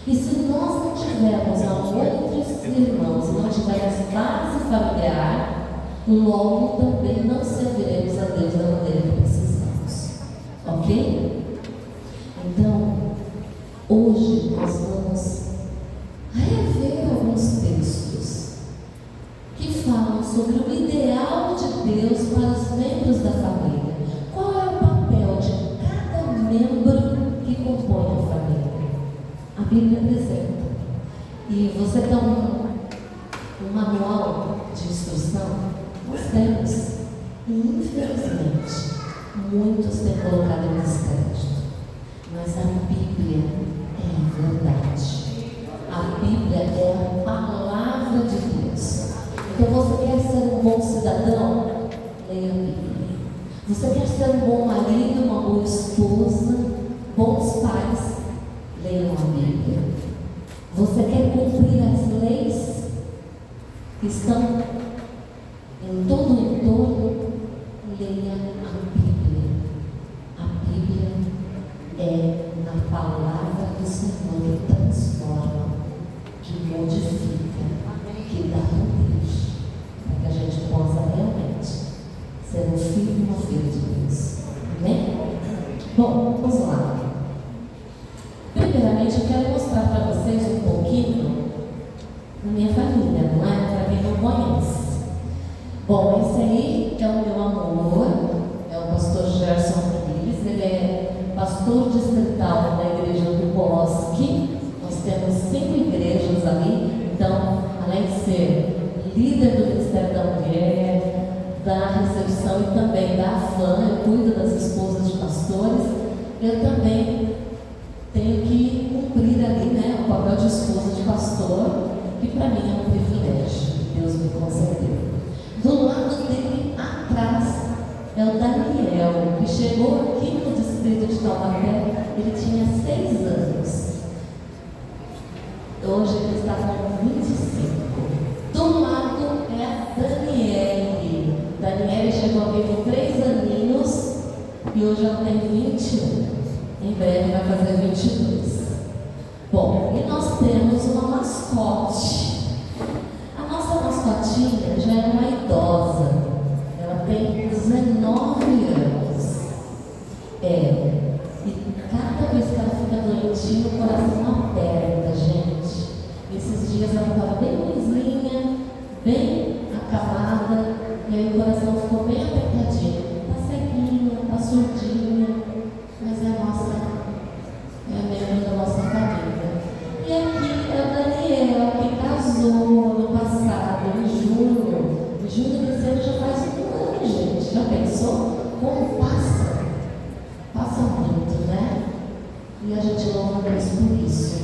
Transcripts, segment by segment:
E se nós não tivermos amor entre os irmãos, não tivermos base familiar, logo também não serviremos a Deus da maneira que precisamos. Ok? Então, hoje nós vamos rever alguns textos que falam sobre o ideal de Deus para os membros da família. Qual é o papel de cada membro que compõe a família? A Bíblia apresenta. E você tem um manual de instrução? Nós temos. E infelizmente, muitos têm colocado em descrédito. Mas a Bíblia é a verdade. A Bíblia é a palavra de Deus. Então você quer ser um bom cidadão? Leia a Bíblia. Você quer ser um bom marido, uma boa esposa, bons pais? Leiam a Bíblia. Você quer cumprir as leis que estão em todo o entorno? Leia a Bíblia. A Bíblia é na palavra do Senhor que transforma, que modifica, que dá poder, para que a gente possa realmente ser um filho e uma filha de Deus. Amém? Bom, vamos lá. Primeiramente, eu quero mostrar para vocês um pouquinho da minha família, não é? Para quem não conhece. Bom, esse aí é o meu amor, é o pastor Gerson Rodrigues, ele é pastor distrital da igreja do Bosque. Nós temos 5 igrejas ali, então, além de ser líder do Ministério da Mulher, da recepção e também da AFAN, eu cuido das esposas de pastores, eu também tenho que cumprir ali, né, o papel de esposa de pastor, que para mim é um privilégio, que Deus me concedeu. Do lado dele, atrás, é o Daniel, que chegou aqui no distrito de Taubaté, ele tinha 6 anos. Hoje ele está com 25. Do lado é a Daniele. Daniele chegou aqui com 3 aninhos e hoje ela tem 21. Em breve vai fazer 22. Bom, e nós temos uma mascote. A nossa mascotinha já é uma idosa. Ela tem 19 anos. E cada vez que ela fica doentinha, o coração aperta, gente. Esses dias ela estava bem lisinha, bem acamada, e aí o coração ficou bem apertadinho. Está ceguinha, está surdinha, mas é a membro da nossa família. E aqui é o Daniel, que casou ano passado, em junho. Em junho desse ano já faz 1 ano, gente. Já pensou? Como passa? Passa muito, né? E a gente louva Deus por isso.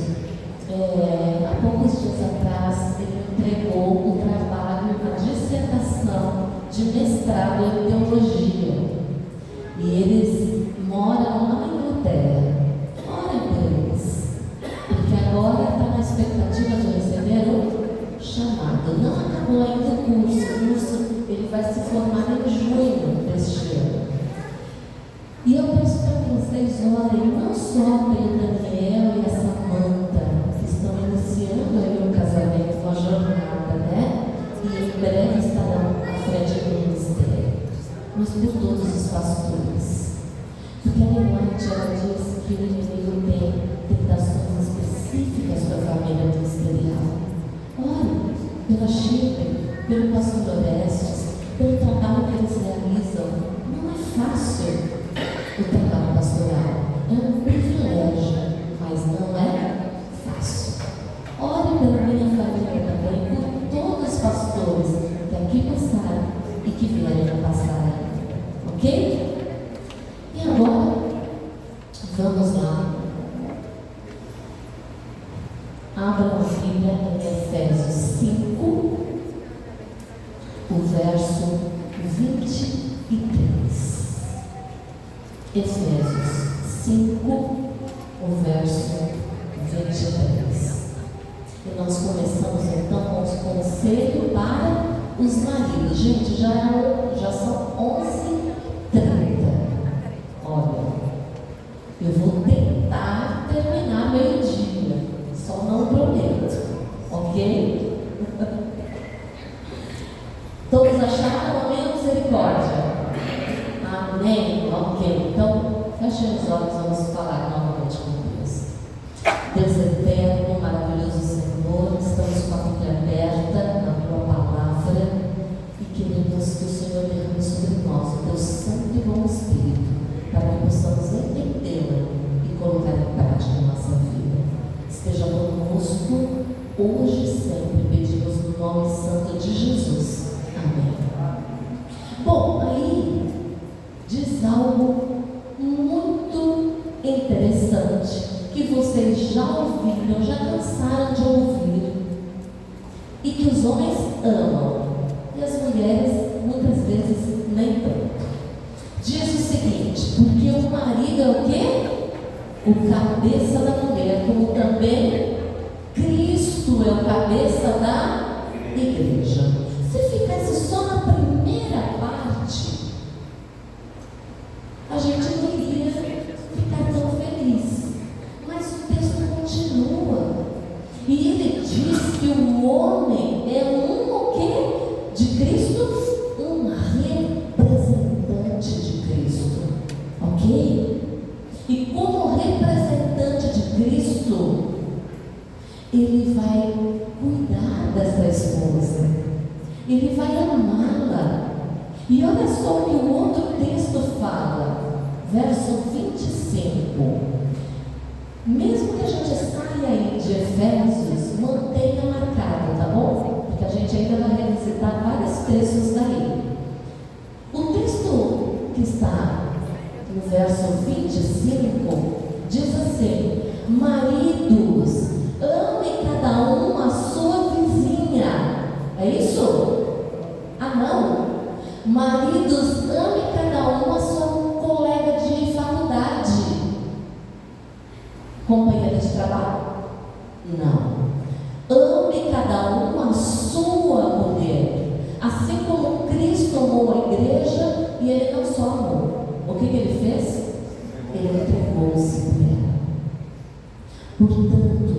Há poucos dias atrás, ele entregou o trabalho, a dissertação de mestrado em teologia. E eles moram lá na Inglaterra. Orem por eles, porque agora está na expectativa de receber o chamado. Não acabou ainda o curso ele vai se formar em junho deste ano. E eu peço para que vocês orem não só pelo Daniel e a Samanta, que estão iniciando aí um casamento, uma jornada, né? E em breve estarão à frente do ministério, mas por todos os pastores. Porque a Elaine, ela diz que o inimigo tem tentações específicas para a família ministerial. Ore pela Chile, pelo pastor Orestes, pelo trabalho que eles realizam. Não é fácil o trabalho pastoral, é um privilégio, mas não é fácil. Ore pela minha família também, por todos os pastores que aqui passaram e que vierem a passar ainda, ok? E agora, vamos lá. Abra a Bíblia em Efésios 5, o verso 23. Efésios 5, o verso 23. E nós começamos então com os conselhos para os maridos. Gente, já são 11h30. Olha, eu vou tentar terminar meio-dia. Só Todos acharam? Amém? Misericórdia. Amém? Ok. Então, fechem os olhos, vamos falar novamente com Deus. Deus eterno, maravilhoso Senhor, estamos com a Bíblia aberta na Tua Palavra e queremos que o Senhor derrame sobre nós o Teu Santo e Bom Espírito, para que possamos entendê-la e colocar em prática em nossa vida. Esteja conosco hoje e sempre, pedimos no nome santo de Jesus. Amém. Bom, aí diz algo muito interessante que vocês já ouviram, já cansaram de ouvir, e que os homens amam e as mulheres muitas vezes nem tanto. Diz o seguinte: porque o marido é o quê? O cabeça da mulher, como também Cristo é o cabeça da igreja. Se ficasse só na primeira parte, a gente não iria ficar tão feliz. Mas o texto continua. E ele diz que o homem é o quê? De Cristo? Um representante de Cristo. Ok? E como representante de Cristo, ele vai cuidar dessa esposa, ele vai amá-la. E olha só o que o outro texto fala, verso 25. Mesmo que a gente saia aí de Efésios, mantenha marcado, tá bom? Porque a gente ainda vai revisitar vários textos daí. O texto que está no verso 25 diz assim: maridos, amem cada um a sua vizinha. É isso? Ah, não. Maridos, amem cada um a sua colega de faculdade, companheira de trabalho. Não. Ame cada um a sua mulher, assim como Cristo amou a igreja, e ele não só amou. O que ele fez? Ele entregou-se por ela. Portanto,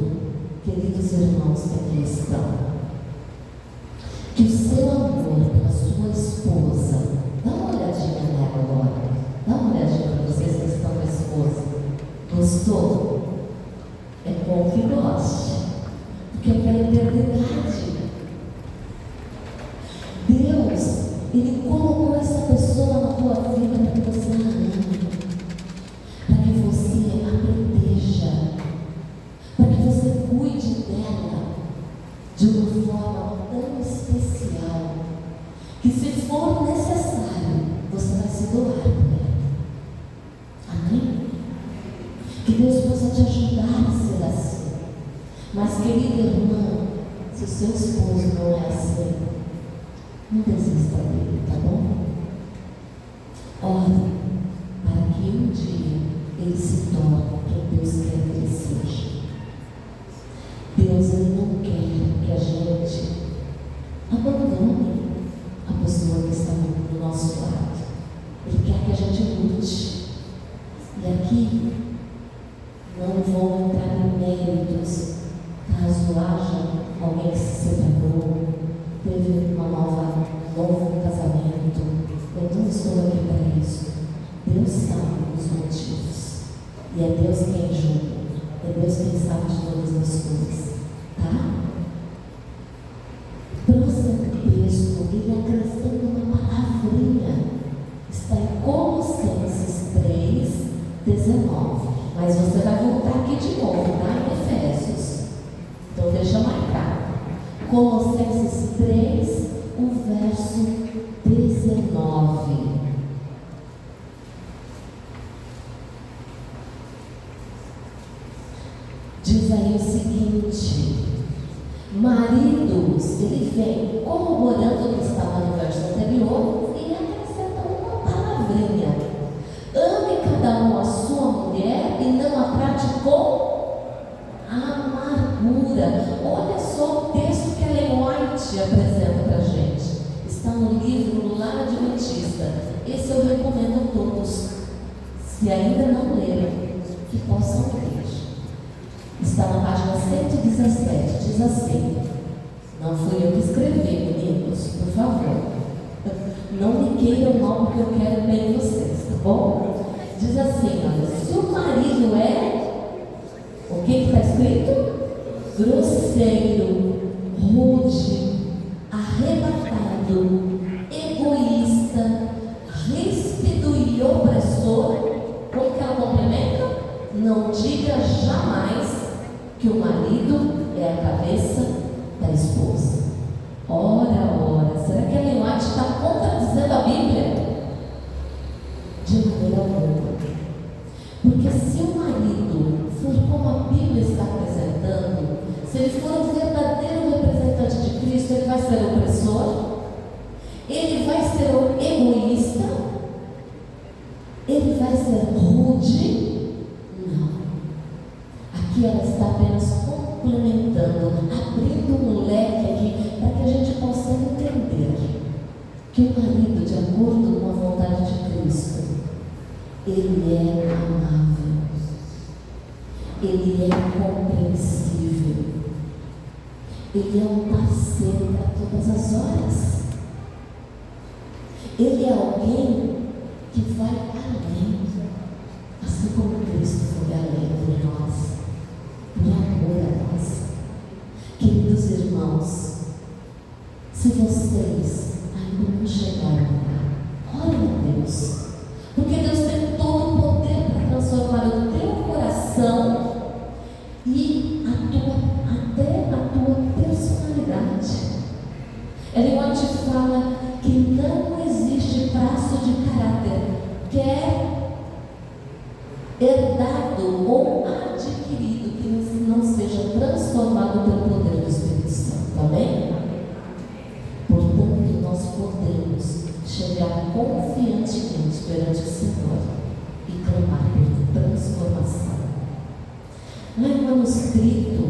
queridos irmãos que aqui estão, que o seu amor pela sua esposa, dá uma olhadinha nela agora, dá uma olhadinha para vocês que estão com a esposa. Gostou? É bom que goste, porque é para a eternidade. Deus, Ele colocou essa pessoa na tua vida para que você a ame, para que você a proteja, para que você cuide dela de uma forma tão especial, que se for necessário, você vai se doar por ela. Amém? Que Deus possa te ajudar a ser assim. Mas, querida irmã, se o seu esposo não é assim, não desista dele, tá bom? Ore para que um dia ele se torne quem Deus quer que ele seja. Deus, Ele não quer que a gente abandone a pessoa que está do nosso lado. Ele quer que a gente lute. E aqui não vou entrar em méritos, caso haja alguém que se separou, teve um novo casamento. Eu não estou aqui para isso. Deus sabe os motivos. E é Deus quem julga. É Deus quem sabe de todas as coisas. Tá? Próximo texto, ele acrescenta uma palavrinha. Está em Colossenses 3:19. Mas você vai voltar aqui de novo, tá? Em Efésios. Então deixa eu marcar. Colossenses 3, o verso 19. Diz aí o seguinte: maridos, ele vem corroborando o que estava no verso anterior e acrescenta uma palavrinha: ame cada um a sua mulher e não a trate com amargura. Olha só o texto que a Ellen White apresenta para a gente. Está no livro Lar Adventista. Esse eu recomendo a todos, se ainda não leram, que possam ler. Está na página 117, diz assim: não fui eu que escrevi, meninos, por favor. mal, porque eu quero bem vocês, tá bom? Diz assim, olha, se o marido o que está escrito? Grosseiro, rude, arrebatado, egoísta, ríspido e opressor, como que ela complementa? Não diga jamais que o marido é a cabeça da esposa. Ora, será que a Ellen White está contradizendo a Bíblia? De maneira alguma. Porque se o marido for como a Bíblia está apresentando, se ele for o verdadeiro representante de Cristo, ele vai ser opressor, ele vai ser egoísta, ele vai ser rude. Não. Aqui ela está apenas complementando, abrindo um leque aqui para que a gente possa entender que o marido, de acordo com a vontade de Cristo, ele é amável, ele é compreensível, ele é um parceiro para todas as horas, ele é alguém que vai além, assim como Cristo foi além por nós, por amor a nós. Queridos irmãos, se vocês ainda não chegaram lá, olhem a Deus, porque Deus tem todo o poder para transformar o teu coração e até a tua personalidade. Ellen White fala que não existe traço de caráter, quer herdado ou adquirido, que não seja transformado pelo poder do Espírito Santo. Amém? Portanto, nós podemos chegar confiantemente perante o Senhor e clamar por transformação. Lá em manuscrito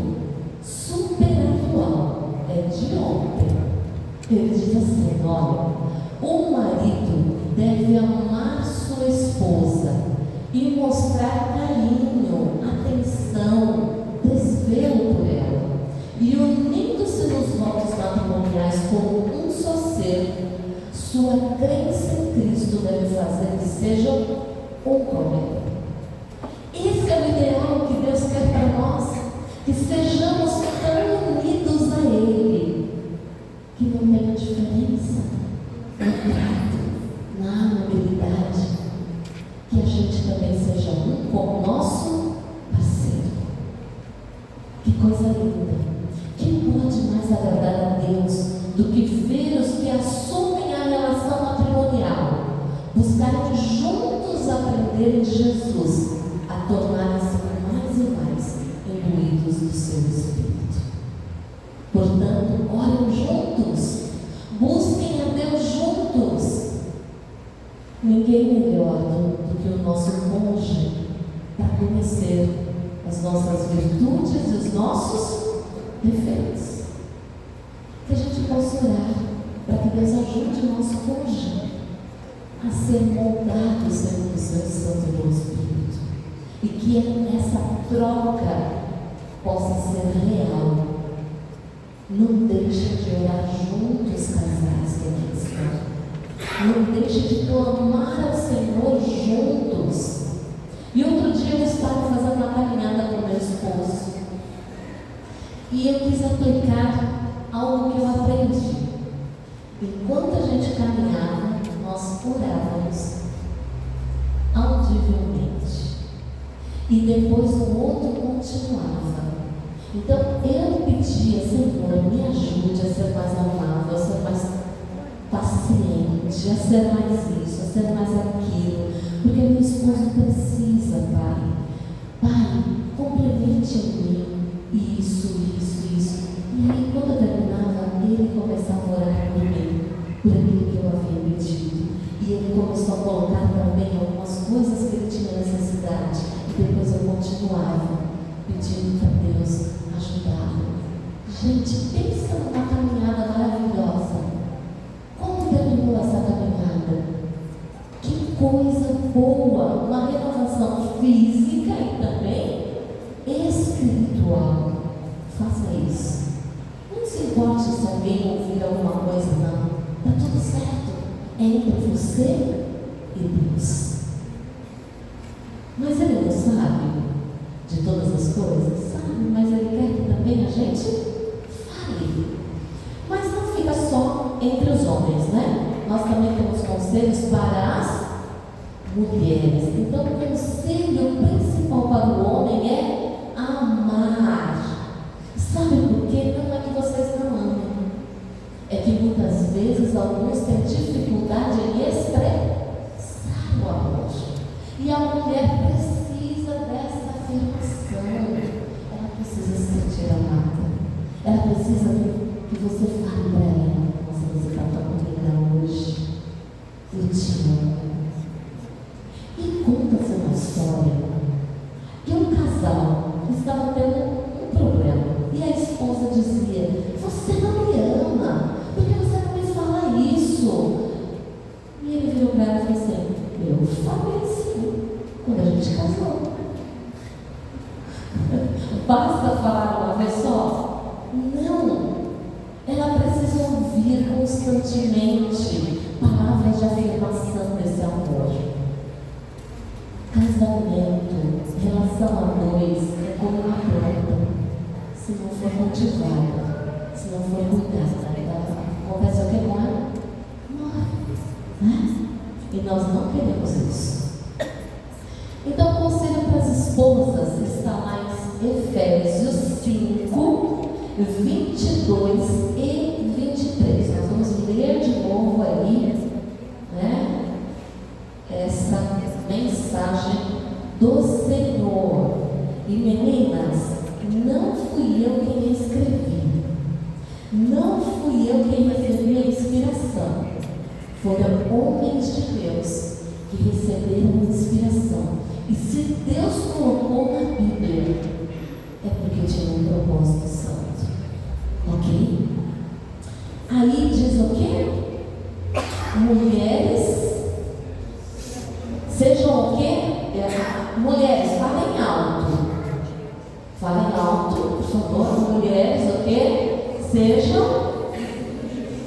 super atual, é de ontem, ele diz assim: olha, o marido deve amar sua esposa e mostrar carinho, atenção, desvelo por ela, e unindo-se nos votos matrimoniais como um só ser, sua crença em Cristo deve fazer que sejam um com Ele. Esse é o ideal que Deus quer para nós, que sejamos tão unidos a Ele, que não tenha diferença no trato, na amabilidade, que a gente também seja um com o nosso parceiro. Que coisa linda! Quem pode mais agradar a Deus do que ver os que assumem a relação matrimonial, buscarem juntos aprender de Jesus, a tornarem-se mais e mais imbuídos do seu Espírito? Portanto, orem juntos, busquem a Deus juntos. Ninguém melhor do que o nosso cônjuge para conhecer as nossas virtudes e os nossos defeitos. Que a gente possa orar para que Deus ajude o nosso cônjuge a ser moldado segundo o seu Santo e bom Espírito, e que essa troca possa ser real. Não deixe de orar juntos, casais que aqui estão. Não deixe de clamar ao Senhor juntos. E outro dia eu estava fazendo uma caminhada com meu esposo, e eu quis aplicar algo que eu aprendi. Enquanto a gente caminhava, nós orávamos audivelmente, e depois o outro continuava. Então eu pedia: Senhor, me ajude a ser mais amável, a ser mais paciente, a ser mais isso, a ser mais aquilo, porque meu esposo precisa, Pai. Pai, complemente em mim isso. E aí, quando eu terminava, ele começava a orar por mim, por aquilo que eu havia pedido. E ele começou a colocar também algumas coisas que ele tinha necessidade. E depois eu continuava pedindo para Deus ajudá-lo. Gente, pensa numa caminhada maravilhosa. Como terminou essa caminhada? Que coisa boa! Uma renovação física e também espiritual. Faça isso. Não se importe se alguém ouvir alguma coisa, não. Está tudo certo. é entre você e Deus. Mas Ele não sabe de todas as coisas? Sabe, mas Ele quer que também a gente fale. Mas não fica só entre os homens, né? Nós também temos conselhos para as mulheres. Então, o conselho principal para o homem é amar. Sabe por quê? Não é que vocês não amem. É que muitas vezes alguns têm dificuldade em expressar o amor. E a mulher precisa dessa afirmação. Ela precisa se sentir amada. Ela precisa que você fale para ela: nossa, você está tão bonita hoje. Eu te amo. E conta-se uma história que um casal estava tendo um problema. E a esposa dizia: você não me ama, porque você não me fala isso. E ele virou para ela e falou assim: eu falei sim, quando a gente casou. Basta falar uma vez só? Não. Ela precisa ouvir constantemente palavras de afirmação desse amor. Casamento, relação a dois, é como uma planta. Se não for cultivada, se não for cuidada, acontece o que morre? Morre. Né? E nós não queremos isso. Então, o conselho para as esposas está lá em Efésios 5, 22 e 23. Nós vamos ler de novo aí, né, essa mensagem do Senhor. E meninas, não fui eu quem escrevi, não fui eu quem recebi a inspiração. Foram homens de Deus que receberam inspiração. E se Deus colocou na Bíblia, é porque tinha um propósito santo. Ok? Aí diz o quê? Mulheres, sejam o quê? Mulheres, falem alto. Falem alto, por favor. Mulheres, o quê? Sejam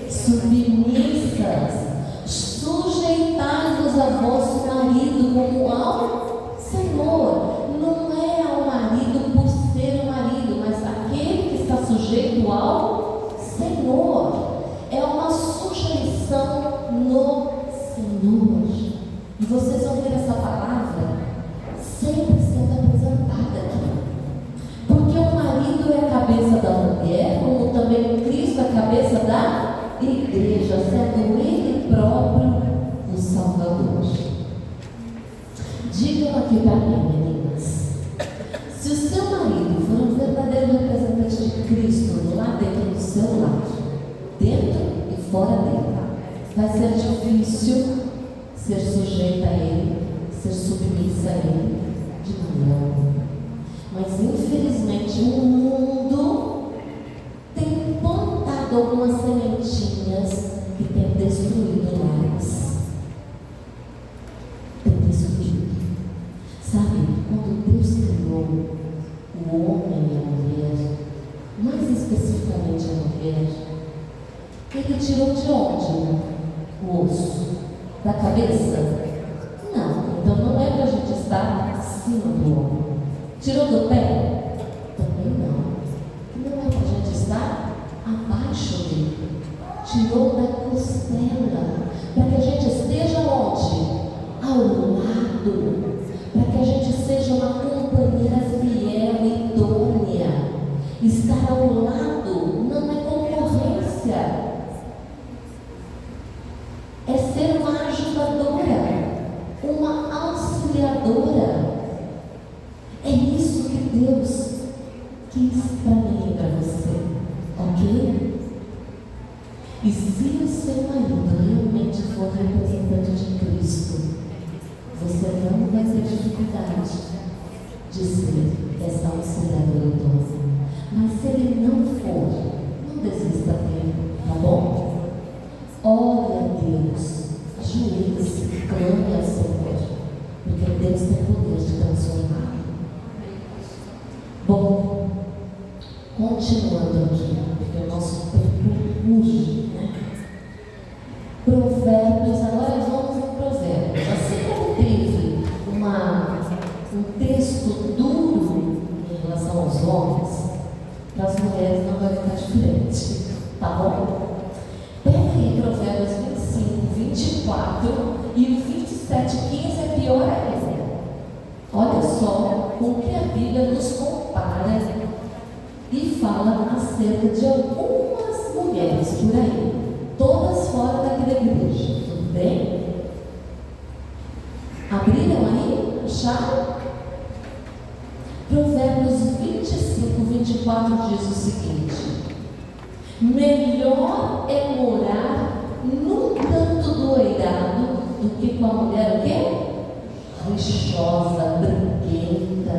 submissas. Sujeitai-vos a vosso marido como ao Senhor. Não é ao marido por ser o marido, mas aquele que está sujeito ao Senhor. É uma sujeição no Senhor. E vocês vão ver essa palavra sempre sendo apresentada aqui. Porque o marido é a cabeça da mulher, como também Cristo é a cabeça da igreja, sendo Ele próprio o Salvador. Digam aqui para mim, meninas: se o seu marido for um verdadeiro representante de Cristo lá dentro do seu lar, dentro e fora dele, vai ser difícil ser sujeita a Ele, ser submissa a Ele de manhã. Mas infelizmente o mundo tem plantado algumas sementinhas que tem destruído lares. Tem destruído. Sabe, quando Deus criou o homem e a mulher, mais especificamente a mulher, Ele tirou de onde o osso? Da cabeça? Não, então não é para a gente estar acima do homem. Tirou do pé? Também não. Não é para a gente estar abaixo dele. Tirou da costela, para que a gente esteja onde? Ao lado, para que a gente seja uma companheira fiel e idônea. Estar ao lado não é concorrência. É ser uma ajudadora, uma auxiliadora. É isso que Deus quis para mim e para você, ok? E se o seu marido realmente for representante de Cristo, você não vai ter dificuldade de ser essa auxiliadora idônea. Mas se ele não for, não desista dele, tá bom? Ore a Deus, ajoelhe-se, clame ao Senhor, porque Deus tem poder de transformar. Bom, continuando aqui, porque o nosso tempo urge, né? Provérbios frente, tá bom? Pega aí Provérbios 25, 24 e o 27, 15 é pior ainda. Olha só com que a Bíblia nos compara e fala acerca de algumas mulheres por aí, todas fora daquela igreja, tudo bem? Abriram aí? Acharam? Provérbios 25, 24 diz o seguinte: melhor é morar num canto do eirado do que com a mulher o quê? Rixosa, brinquenta,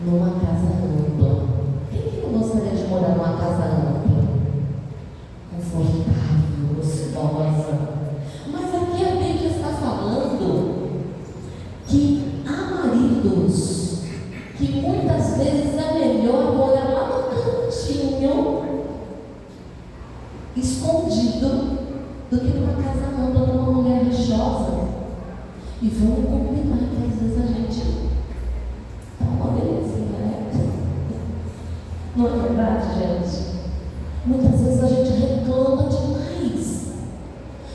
numa casa ampla. Quem que não gostaria de morar numa casa ampla? Confortável, gostosa. Mas aqui a Bíblia está falando que há maridos que muitas vezes é melhor morar lá no cantinho, escondido, do que numa casa ampla, numa mulher rixosa. E vamos combinar que às vezes a gente dá uma belezinha, né? Não é verdade, gente? Muitas vezes a gente reclama demais.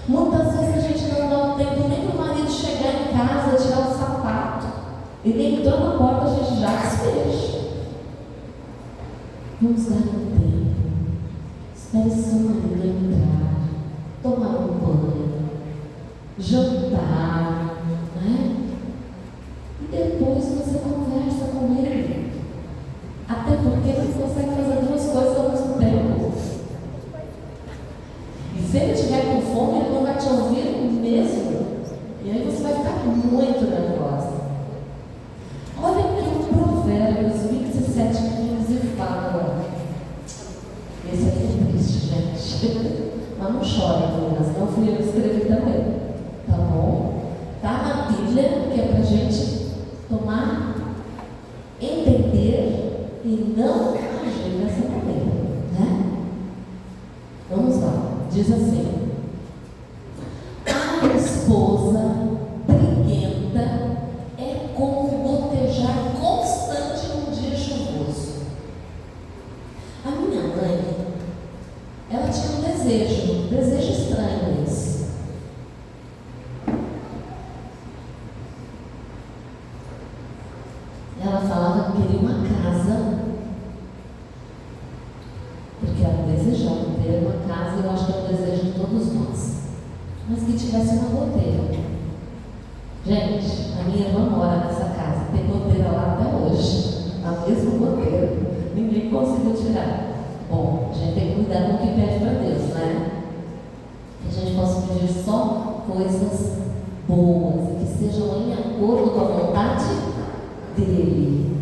Muitas vezes a gente não dá o tempo nem para o marido chegar em casa, tirar o sapato. Ele entrou na porta, a gente já despeja. Vamos dar um tempo. Espere seu marido entrar, tomar um banho, jantar, né? E depois você conversa com ele. Até porque você consegue fazer duas coisas ao mesmo tempo. E se ele estiver com fome, ele não vai te ouvir mesmo. E aí você vai ficar muito nervosa. Olha o que o Provérbios 27, 15 fala. Esse aqui é triste, gente. Mas não chore, meninas. Não fui eu que escrevi também. Tá bom? Tá na Bíblia, que é pra gente tomar, entender e não agir dessa maneira, né? Vamos lá. Diz assim: a esposa briguenta é como gotejar constante num dia chuvoso. A minha mãe, ela tinha um desejo estranho isso. Ela falava que queria uma casa, porque ela desejava ter uma casa, e eu acho que é um desejo de todos nós, mas que tivesse uma goteira. Gente, a minha irmã mora nessa casa, tem goteira lá até hoje, a mesma goteira, ninguém conseguiu tirar. Bom, a gente tem que cuidar com o que pede para Deus, né? Que a gente possa pedir só coisas boas e que sejam em acordo com a vontade dele.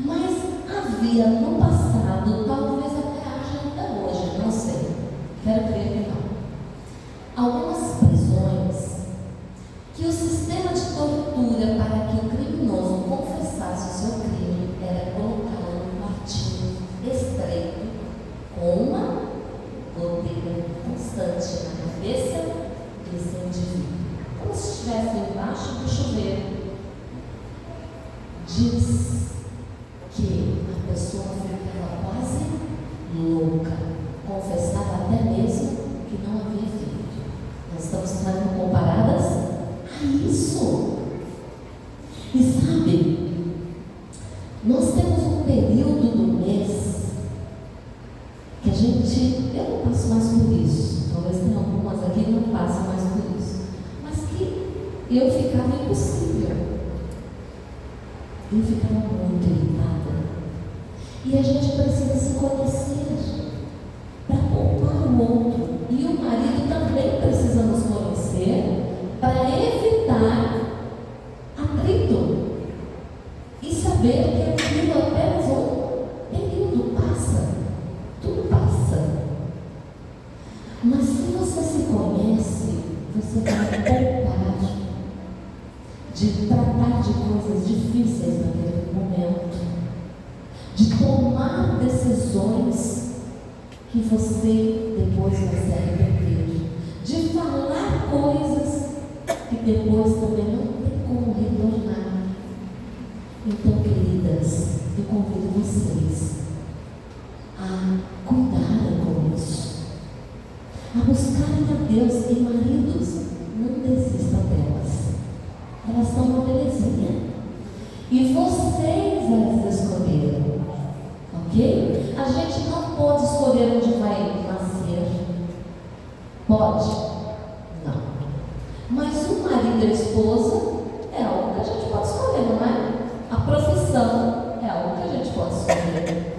Mas havia no passado, talvez até haja ainda hoje, não sei, quero crer que não, algumas prisões que o sistema de tortura para que o criminoso confessasse o seu crime era colocá-lo num quartinho estreito com uma goteira constante na cabeça desse indivíduo, como se estivesse embaixo do chuveiro. Diz que a pessoa ficava quase louca, confessava até mesmo que não havia feito. Nós estamos sendo comparadas a isso. E sabe, nós temos um período do mês que a gente, eu não passo mais por isso, talvez tenha algumas aqui que não passam mais por isso, mas que eu ficava impossível. Eu ficava muito irritada. E a gente precisa se conhecer para poupar o outro. E o marido também precisa nos conhecer para evitar atrito. E saber que aquilo é apenas um período, passa. Tudo passa. Mas se você se conhece, você vai poupar de tratar de coisas difíceis naquele momento, de tomar decisões que você depois vai se arrepender, de falar coisas que depois também não tem como retornar. Então, queridas, eu convido vocês a cuidarem com isso, a buscarem a Deus. E maridos, não desistam delas. Elas são uma belezinha. E vocês as escolheram. Ok? A gente não pode escolher onde vai nascer. Pode? Não. Mas o marido e a esposa é algo que a gente pode escolher, não é? A profissão é algo que a gente pode escolher.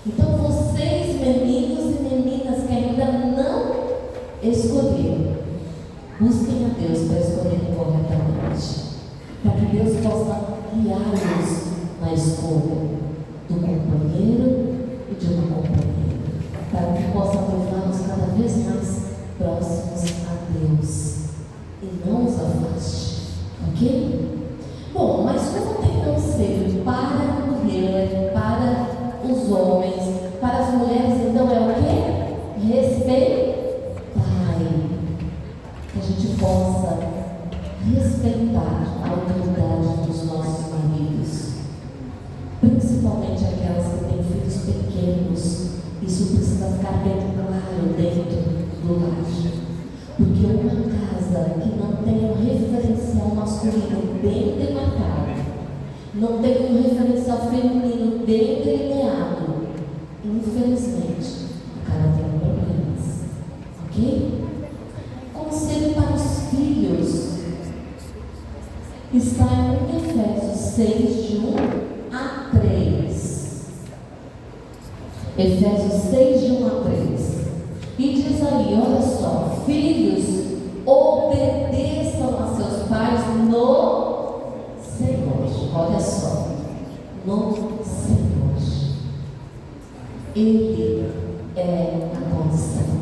Então vocês, meninos e meninas que ainda não escolheram, busquem a Deus para escolherem corretamente, para que Deus possa guiá-los na escolha do companheiro e de uma companheira, para que possa levá-los cada vez mais próximos a Deus e não os afaste. Ok? Bom, mas como tem conselho para a mulher, para os homens, para as mulheres, então é o quê? Respeitai. Que a gente possa respeitar a autoridade dos nossos maridos, principalmente aquelas que têm filhos pequenos. Isso precisa ficar bem claro dentro do lar, porque uma casa que não tem um referencial masculino bem demarcado, não tem um referencial feminino bem delineado, infelizmente o cara tem problemas. Ok? Conselho para os filhos está em Efésios 6, de 1 a 3. Efésios 6, de 1 a 3. E diz aí, olha só: filhos, obedeçam a seus pais no Senhor. Olha só, no Senhor. Ele é a condição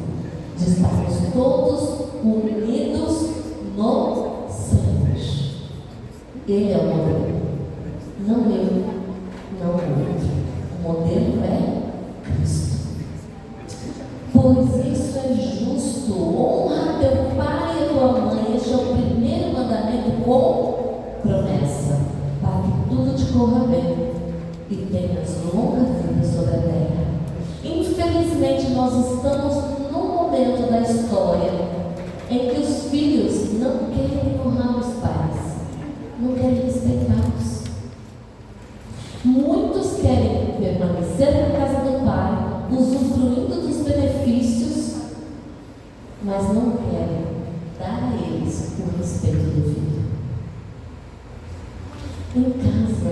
de estarmos todos unidos no Senhor. Ele é o modelo, não eu, não o outro. O modelo é Cristo. Pois isso é justo: honra teu pai e tua mãe. Este é o primeiro mandamento com promessa, para que tudo te corra bem e tenhas longa vida sobre a terra. Infelizmente, nós estamos num momento da história em que os filhos não querem honrar os pais, não querem respeitá-los. Muitos querem permanecer na casa do pai, usufruindo dos benefícios, mas não querem dar a eles o respeito devido. Em casa,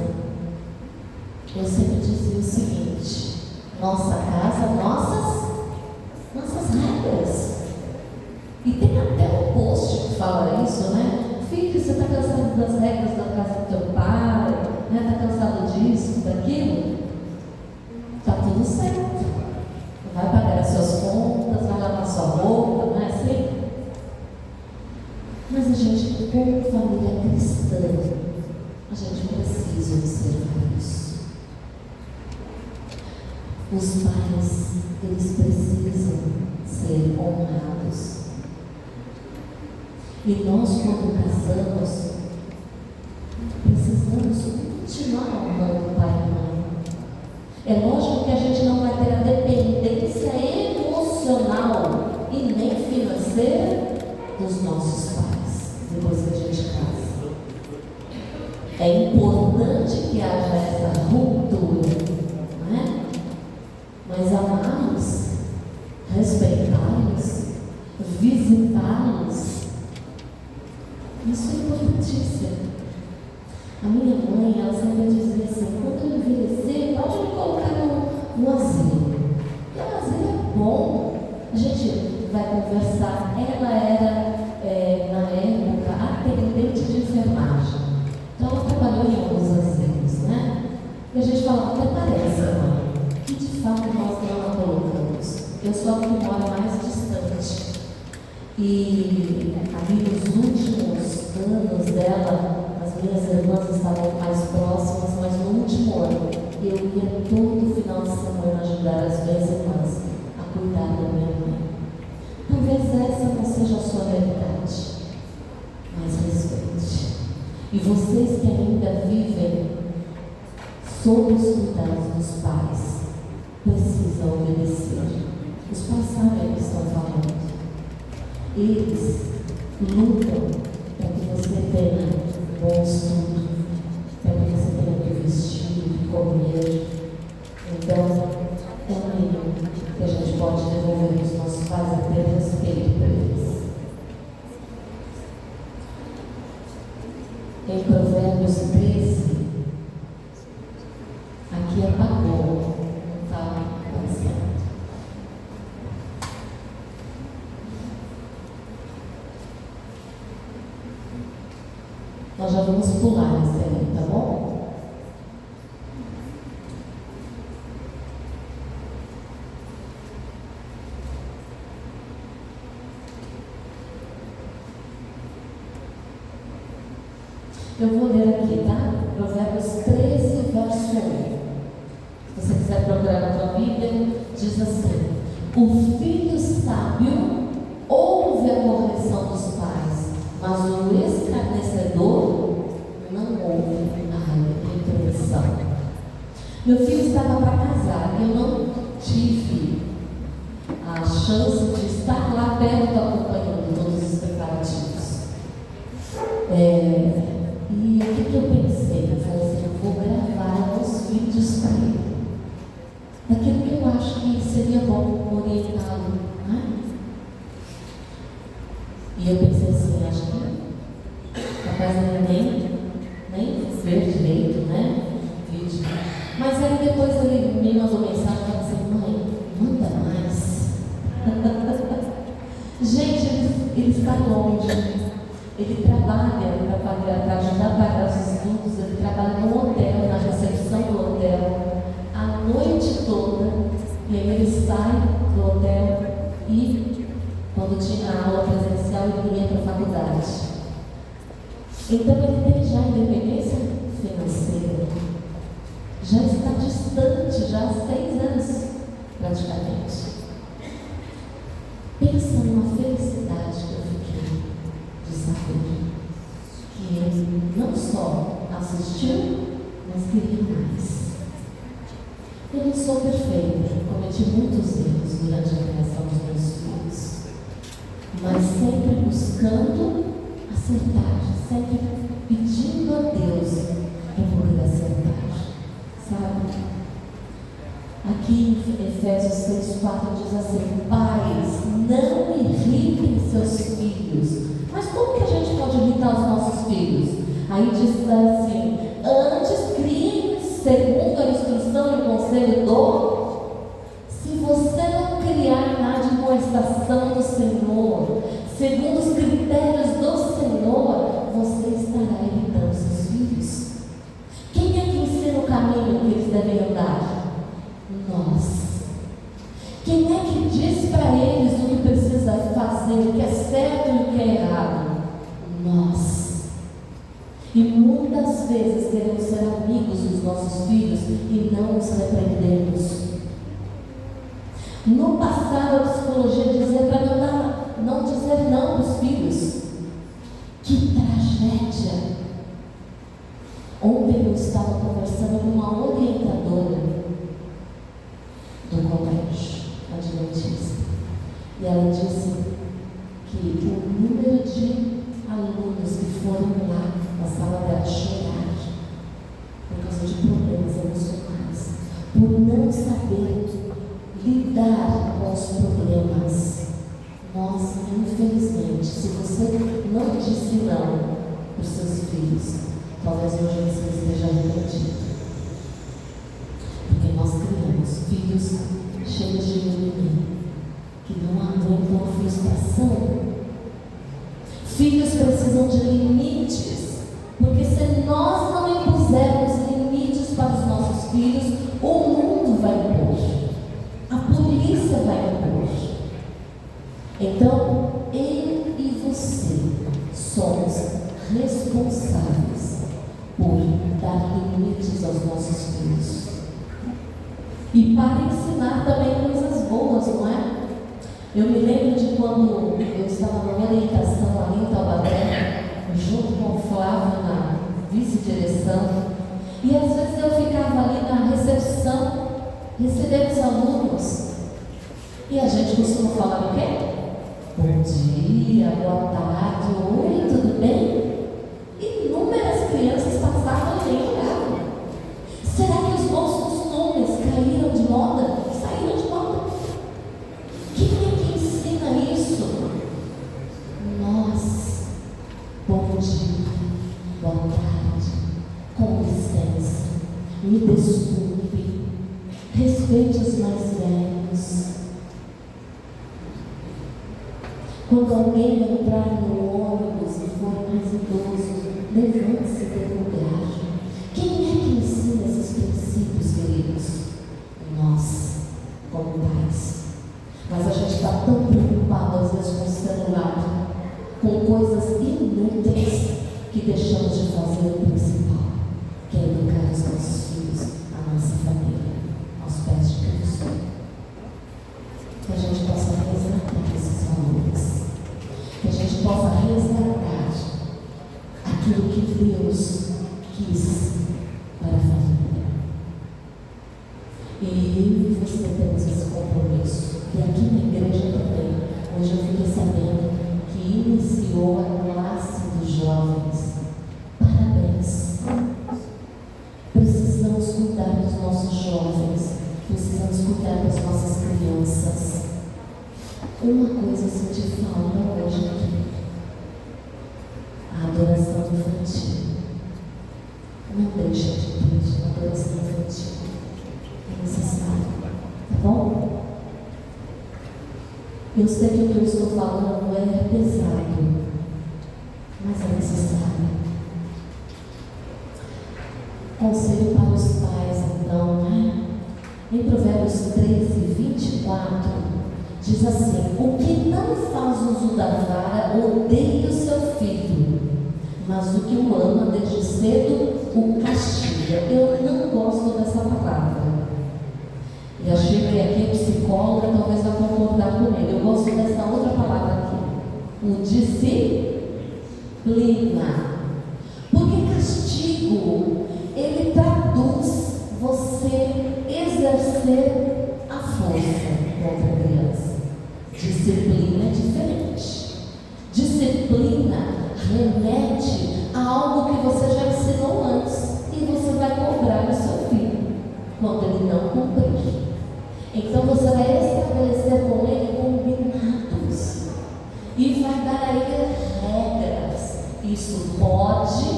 eu sempre dizia o seguinte: nossa casa, nossas regras. E tem até um post que fala isso, né? Filho, você está cansado das regras da casa do teu pai, né? Está cansado disso, daquilo? Está tudo certo. Vai pagar as suas contas, vai lavar sua roupa, não é assim? Mas a gente, como família cristã, a gente precisa observar isso. Os pais, eles precisam ser honrados. E nós, quando casamos, precisamos continuar honrando o pai e a mãe. É lógico que a gente não vai ter a dependência emocional e nem financeira dos nossos pais, depois que a gente casa. É importante que haja essa ruptura, não é? Mas amá-los, respeitá-los, visitá-los, isso é importantíssimo. A minha mãe, ela sempre dizia assim: quando eu envelhecer, pode me colocar no asilo. Porque o asilo é bom, a gente vai conversar. Ela era, na época, atendente de enfermagem. Então ela trabalhou em alguns asilos, né? E a gente falava: até parece, mãe, que de fato nós não a colocamos. Eu sou a que mora mais distante. E ali nos últimos anos dela, as minhas irmãs estavam mais próximas, mas no último ano eu ia todo final de semana ajudar as minhas irmãs a cuidar da minha mãe. Talvez essa não seja a sua realidade, mas respeite. E vocês que ainda vivem sob os cuidados dos pais, precisa obedecer. Os pais sabem o que estão falando. Eles lutam para que você tenha um bom estudo, para que você tenha que vestir, que comer. Então, é um mínimo que a gente pode devolver aos nossos pais é ter respeito por eles. Em Provérbios 13, aqui apagou, não está aparecendo. Nós já vamos pular esse aí, tá bom? Eu vou ler aqui, tá? Provérbios 13, verso 1. Se você quiser procurar na tua Bíblia, diz assim: o filho sábio ouve a correção dos pais, mas o escarnecedor não ouve a repreensão. Meu filho estava para casar e eu não tive a chance de estar lá perto acompanhando todos os preparativos. E o que eu pensei? Eu falei assim, eu vou gravar uns vídeos para ele, daquilo que eu acho que seria bom orientá-lo, né? E eu pensei assim, acho que capaz ele nem ver direito, né? Vídeo. Mas aí depois ele me mandou mensagem e falou assim, mãe, manda mais. Gente, ele está longe. Ele trabalha para ajudar a pagar os estudos, ele trabalha no hotel, na recepção do hotel, a noite toda, e aí ele sai do hotel e, quando tinha aula presencial, ele ia para a faculdade. Então ele tem já independência financeira, já está distante, já há 6 anos, praticamente. Pensa numa felicidade que eu fiquei de saber que ele não só assistiu, mas queria mais. Eu não sou perfeita, cometi muitos erros durante a criação dos meus filhos, mas sempre buscando acertar, sempre pedindo a Deus para poder acertar, sabe? Aqui em Efésios 6,4 diz assim: pais, não irritem seus filhos. Mas como que a gente pode irritar os nossos filhos? Aí diz assim: antes criem segundo a instrução e o conselho do. Se você não criar na admoestação do Senhor, segundo os critérios do Senhor, você estará irritando seus filhos. Quem é que ensina o caminho que eles devem andar? Nós. Quem é que diz para eles o que precisa fazer, o que é certo e o que é errado? Nós. E muitas vezes queremos ser amigos dos nossos filhos e não os repreendemos. No passado, a psicologia dizia para não dizer não para os filhos. Que tragédia! Ontem eu estava conversando com uma orientadora do colégio adventista, e ela disse que o número de alunos que foram lá na sala dela chorar por causa de problemas emocionais, por não saber lidar com os problemas. Nossa, infelizmente, se você não disse não para os seus filhos, talvez hoje você esteja arrependido. Porque nós criamos filhos cheios de mimimi, que não aguentam a frustração. Filhos precisam de limites, porque se nós não impusermos limites para os nossos filhos, o mundo vai impor, a polícia vai impor. Então, eu e você somos responsáveis por dar limites aos nossos filhos. E para ensinar também coisas boas, não é? Eu me lembro de quando eu estava numa orientação ali em Taubaté, junto com o Flávio na vice-direção, e às vezes eu ficava ali na recepção recebemos alunos e a gente costuma falar o quê? Bom dia, boa tarde, oi, tudo bem? Inúmeras crianças passavam e nem olhavam. Será que os bons costumes caíram de moda? Saíram de moda. Quem é que ensina isso? Nós. Bom dia, boa tarde, com licença, me desculpe, respeite os mais velhos. Quando alguém entrar no ônibus e for mais idoso, levante-se do lugar. Quem é que ensina esses princípios, queridos? Nós, como pais. Mas a gente está tão preocupado às vezes com o celular, com coisas inúteis, que deixamos de fazer o principal, que é educar os nossos filhos, a nossa família, aos pés de Cristo. Que a gente possa resgatar esses valores, que a gente possa resgatar aquilo que Deus quis para a família. E eu e você temos esse compromisso. E aqui na igreja também, hoje eu fiquei sabendo que iniciou a classe dos jovens. Parabéns! Precisamos cuidar dos nossos jovens, precisamos cuidar das nossas crianças. Uma coisa eu senti falta hoje aqui: a adoração infantil. Não deixa de ter a adoração infantil. É necessário, tá bom? Eu sei que o que eu estou falando é pesado, mas é necessário. Conselho para os pais, então, né? Em Provérbios 13, 24, diz assim: o que não faz uso da vara odeia o seu filho, mas o que o ama desde cedo o castiga. Eu não gosto dessa palavra. E achei que aqui a psicóloga talvez vai concordar com ele. Eu gosto dessa outra palavra aqui: o disciplina. Porque castigo, ele traduz você exercer a força contra a criança. Disciplina é diferente. Disciplina remete a algo que você já ensinou antes e você vai cobrar do seu filho quando ele não cumprir. Então você vai estabelecer com ele combinados e vai dar a ele regras. Isso pode,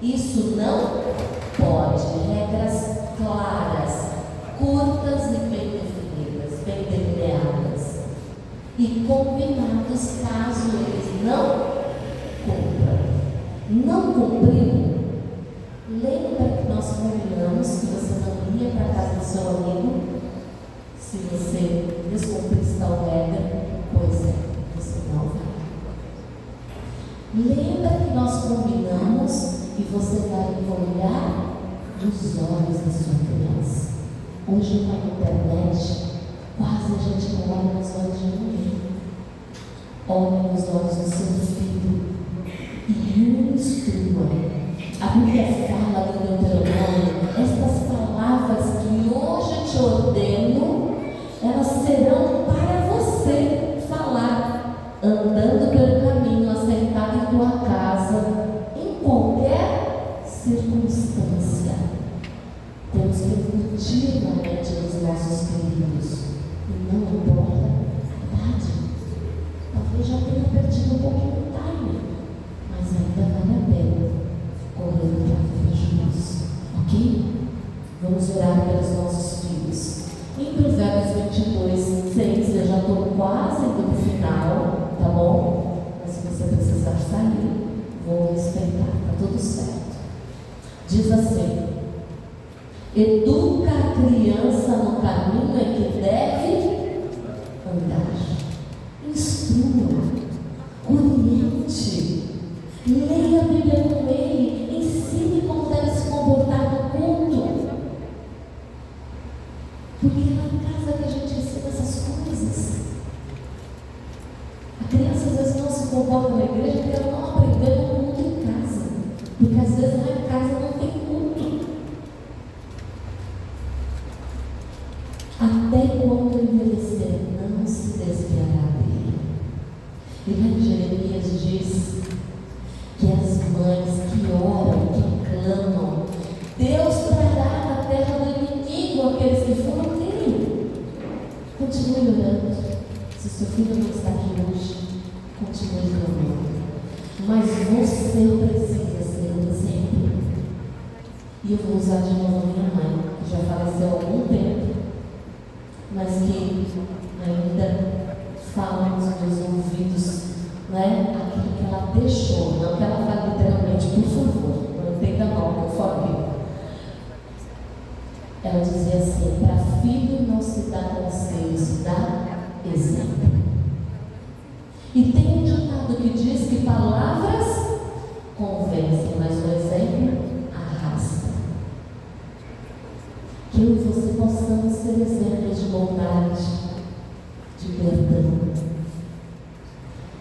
isso não pode. Regras claras, curtas e bem definidas, bem delineadas. E combinados caso eles não cumpram. Não cumpriu? Lembra que nós combinamos que você não ia para a casa do seu amigo se você descumprisse tal regra? Pois é, você não vai. Lembra que nós combinamos que você vai olhar nos olhos da sua criança? Hoje na internet, quase a gente não olha nos olhos de ninguém. Olhe nos olhos do seu filho e o instrua. A Bíblia fala no Deuteronômio: estas palavras que hoje te ordeno, elas serão para você falar, andando pelo caminho, assentado em tua casa, em qualquer circunstância. Temos que incutir na mente dos nossos queridos, e não importa a idade. Talvez já tenha perdido um pouquinho o time, mas ainda vale a pena correr para Jesus, ok? Vamos orar pelos nossos filhos. Em Provérbios 22, 6, eu já estou quase indo para o final, tá bom? Mas se você precisar sair, vou respeitar, tá tudo certo. Diz assim: educa a criança no caminho em que deve andar, instrua, oriente, leia a Bíblia com ele, ensine como deve se comportar no culto. Porque é na casa que a gente ensina essas coisas. A criança às vezes não se comporta na igreja porque ela não aprendeu no culto em casa. Porque às vezes lá em casa não tem culto. E lá em Jeremias diz que as mães que oram, que clamam, Deus trará na terra do inimigo aqueles que foram dele. Continue orando. Se seu filho não está aqui hoje, continue clamando. Mas você precisa ser um exemplo. E eu vou usar de novo a minha mãe, que já faleceu há algum tempo, mas que ainda fala nos meus ouvidos, né? Aquilo que ela deixou, não que ela fale literalmente, por favor, não entenda mal, por favor. Ela dizia assim: para filho não se dá conselho, se dá exemplo. E tem um ditado que diz que palavras convencem, mas o exemplo arrasta. Que eu e você possamos ser exemplos de bondade, de perdão,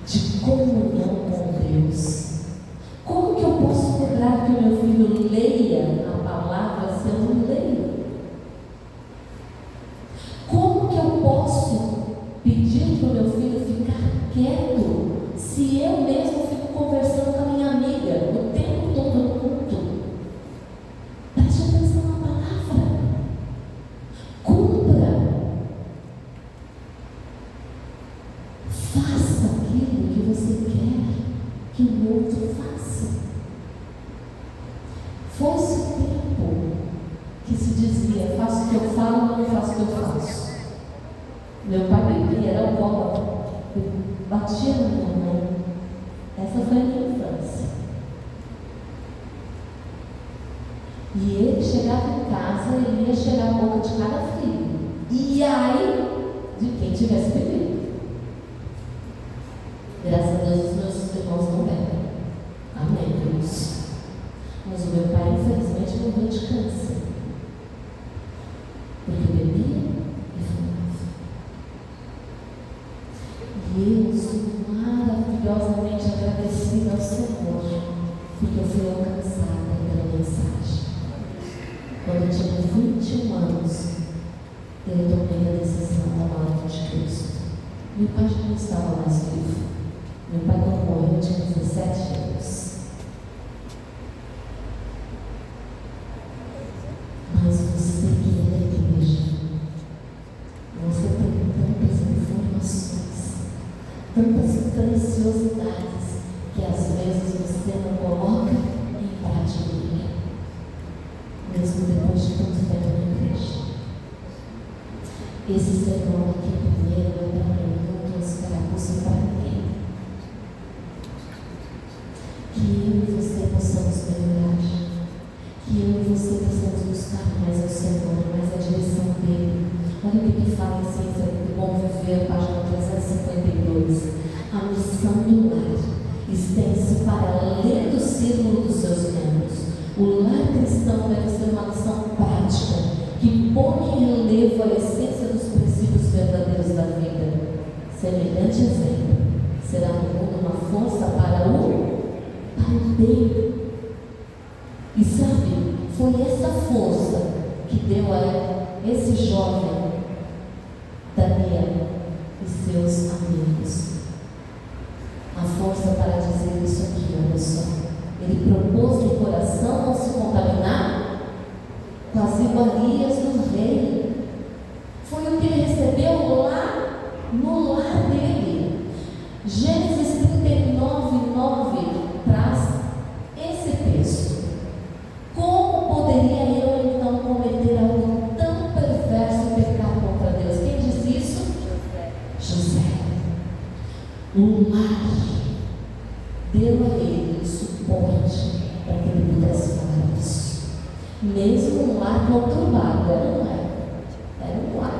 de comunhão com Deus. Como que eu posso cobrar que o meu filho leia a palavra se eu não leio? Como que eu posso pedir para o meu filho ficar quieto se eu mesmo fico conversando com a minha amiga o tempo todo no culto? Preste atenção na palavra. Cumpra. Faça aquilo que você quer que o outro faça. Fosse o tempo que se dizia: faço o que eu falo, não faço o que eu faço. Meu pai bebia, era alcoólatra, batia na minha mãe. Essa foi a minha infância. E ele chegava em casa, ele ia cheirar a boca de cada filho. E aí, de quem tivesse bebido. Graças a Deus, os meus irmãos não bebem. Amém, Deus. Mas o meu pai, infelizmente, morreu de câncer. Porque bebia e fumava. E eu sou maravilhosamente agradecida ao Senhor, porque eu fui alcançada pela mensagem. Quando eu tinha 21 anos, eu tomei a decisão da morte de Cristo. Meu pai já não estava mais vivo. Meu pai não morreu, eu tinha 17 anos. Mas você que é da igreja, você tem tantas informações, tantas preciosidades, que às vezes você não coloca em prática, mesmo depois de tanto tempo na igreja. Esse sermão aqui primeiro é para mim, não trouxe carapuça para ninguém. Que eu e você possamos melhorar, que eu e você possamos buscar mais ao Senhor, mais a direção dele. Olha o que fala em Ciência do Bom Viver, página 352. A missão do lar estende-se para além do círculo dos seus membros. O lar cristão deve ser uma missão prática, que põe em relevo a essência dos princípios verdadeiros da vida. Semelhante exemplo será no mundo uma força para o bem. E sabe, foi essa força que deu a esse jovem Daniel e seus amigos a força para dizer isso aqui, olha só. Ele propôs no coração não se contaminar com as iguarias do rei. Foi o que ele recebeu lá no lar dele. Gênesis 39:9 traz esse texto. Como poderia eu então cometer algo tão perverso e pecar contra Deus? Quem disse isso? José. O lar deu a ele o suporte para que ele pudesse falar isso. Mesmo um lar conturbado, era um lar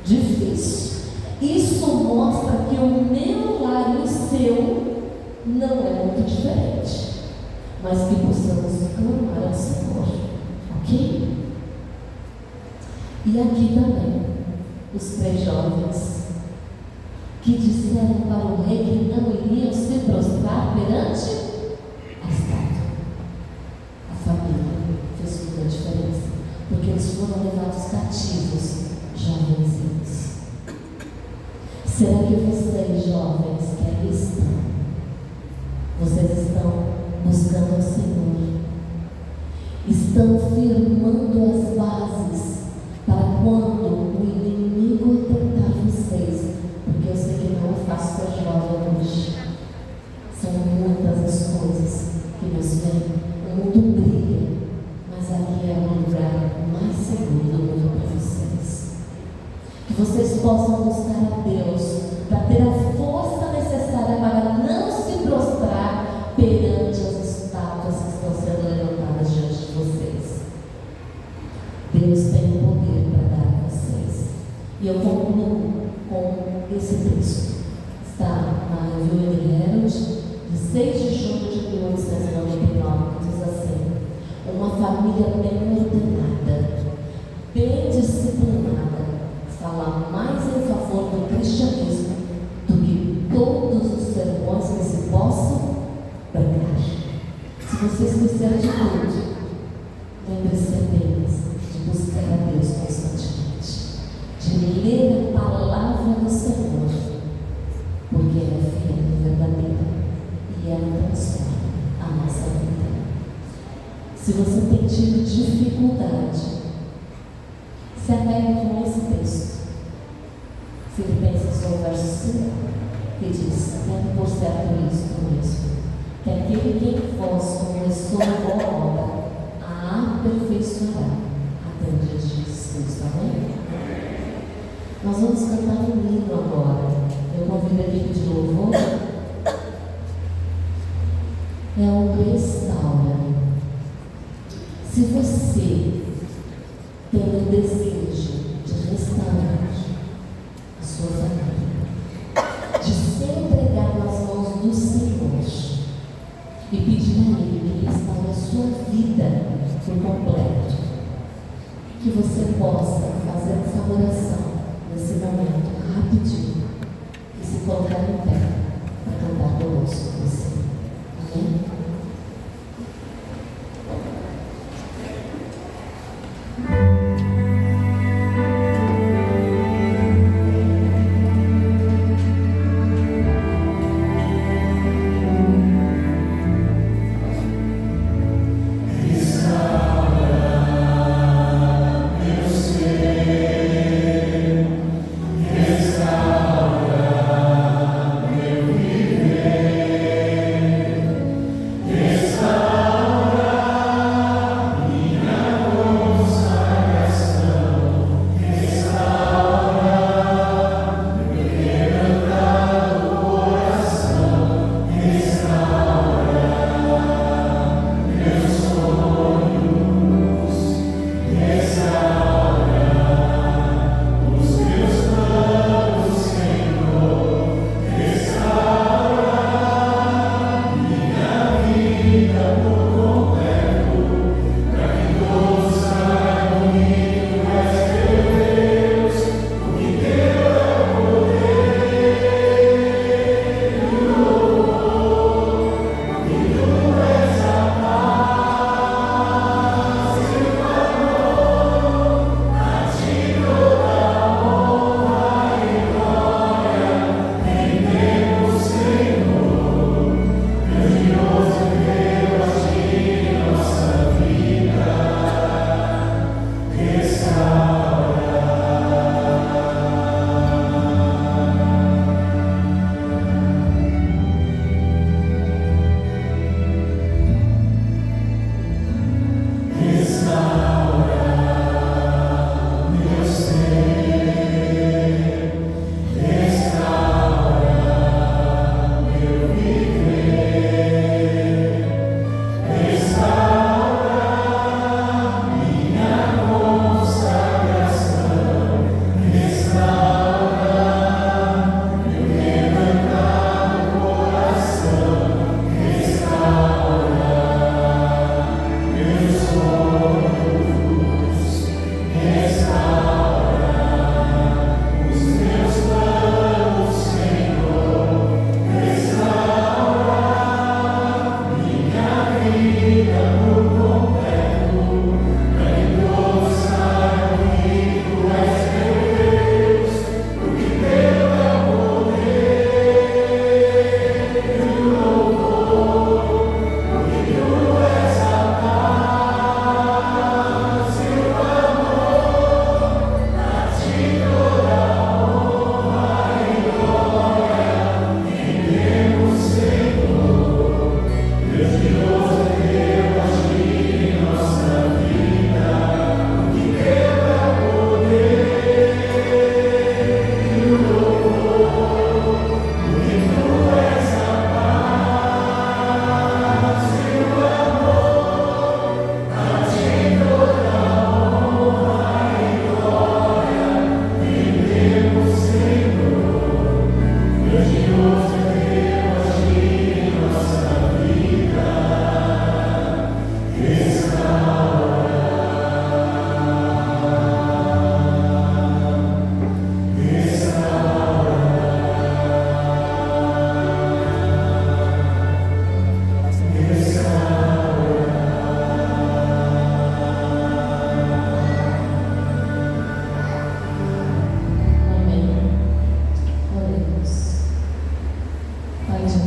difícil. Isso mostra que o meu lar e o seu não é muito diferente, mas que possamos clamar ao Senhor, ok? E aqui também, os 3 jovens que disseram para o rei que não iriam se prostrar perante a estátua. A família fez toda a diferença, porque eles foram levados cativos, jovenzinhos. Será que vocês, jovens, querem estão firmando as bases para quando o inimigo tentar vocês, porque eu sei que não é fácil ser jovem hoje. São muitas as coisas que nos vêm. O mundo briga, mas aqui é o lugar mais seguro do mundo para vocês. Que vocês possam buscar a Deus para ter a força necessária para não se prostrar perante as estátuas que estão sendo levantadas diante de vocês. Deus tem poder para dar a vocês. E eu concluo com esse texto. Está na Review Herald, de 6 de junho de 1899, que diz assim: uma família bem ordenada, bem disciplinada, fala mais em favor do cristianismo do que todos os sermões que se possam pregar. Se vocês quiserem de tudo, lembre-se apenas de buscar a Deus constantemente, de ler a palavra do Senhor, porque ela é fiel e verdadeira e ela transforma a nossa vida. Se você tem tido dificuldade, se apegue com esse texto. Filipenses 1, verso 5, que diz: tendo por certo isto mesmo, que aquele que em vós começou a boa obra a aperfeiçoará até o dia de Jesus Cristo. Amém? Nós vamos cantar um hino agora. Eu convido a equipe de louvor. É o Restaura. Se você tem o desejo de restaurar a sua família, de se entregar nas mãos do Senhor e pedir a Ele que restaure a sua vida por completo, que você possa fazer essa oração nesse momento, rapidinho, e se colocar em pé para cantar conosco com você. Amém?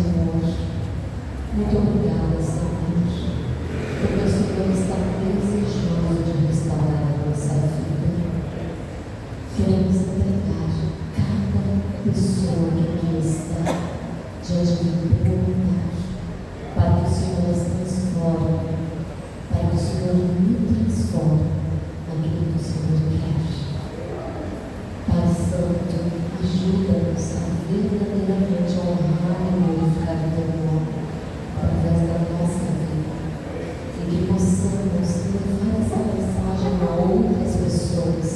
Senhor. Muito obrigada, Senhor, porque o Senhor está desejoso de restaurar a nossa vida. Queremos entregar cada pessoa que aqui está diante do teu altar, para que o Senhor as transforme, para que o Senhor me transforme naquilo que o Senhor quer. Pai Santo, ajuda-nos a verdadeiramente honrar e glorificar o teu nome através da nossa vida, e que possamos levar essa mensagem a outras pessoas,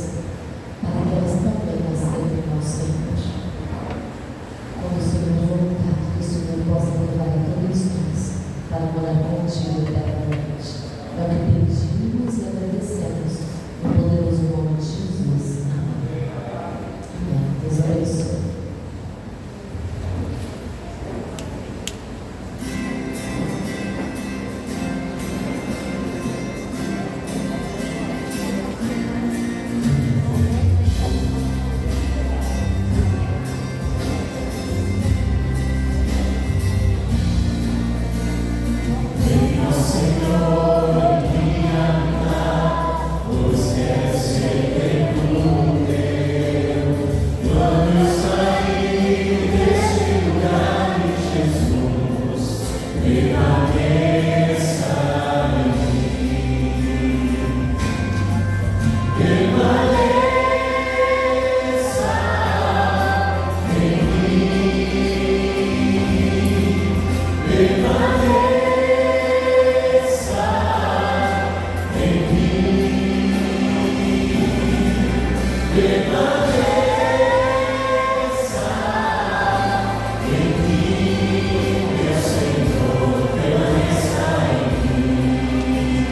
para que elas também aceitem ao Senhor. Quando o Senhor voltar, que o Senhor possa levar a todos nós para morar contigo eternamente. É o que pedimos e agradecemos no poderoso nome de Jesus. Amém. Amém. Deus abençoe. Viva